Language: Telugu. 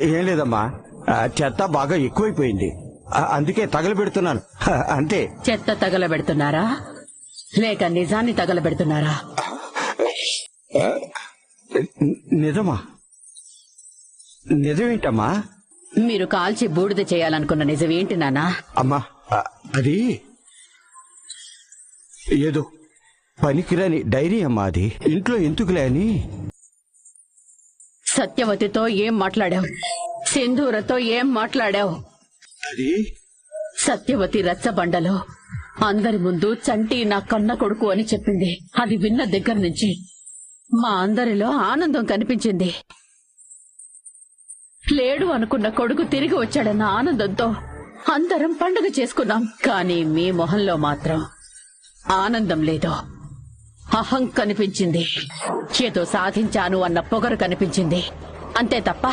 ఏం లేదమ్మా, చెత్త బాగా ఎక్కువైపోయింది, అందుకే తగలబెడుతున్నాను అంతే. చెత్త తగలబెడుతున్నారా లేక నిజాన్ని తగలబెడుతున్నారా? నిజమా? నిజమేంటమ్మా? మీరు కాల్చి బూడిద చేయాలనుకున్న నిజమేంటి నాన్నా? అమ్మా, అది ఏదో పనికిరాని డైరీ అమ్మా, అది ఇంట్లో ఎందుకులే అని. సత్యవతితో ఏం మాట్లాడావు? సింధూరతో ఏం మాట్లాడావు? అది సత్యవతి రచ్చబండలో అందరి ముందు చంటి నా కన్న కొడుకు అని చెప్పింది. అది విన్న దగ్గర నుంచి మా అందరిలో ఆనందం కనిపించింది. లేడు అనుకున్న కొడుకు తిరిగి వచ్చాడన్న ఆనందంతో అందరం పండుగ చేసుకున్నాం. కానీ మీ మొహంలో మాత్రం ఆనందం లేదు, అహం కనిపించింది. ఏదో సాధించాను అన్న పొగరు కనిపించింది, అంతే తప్ప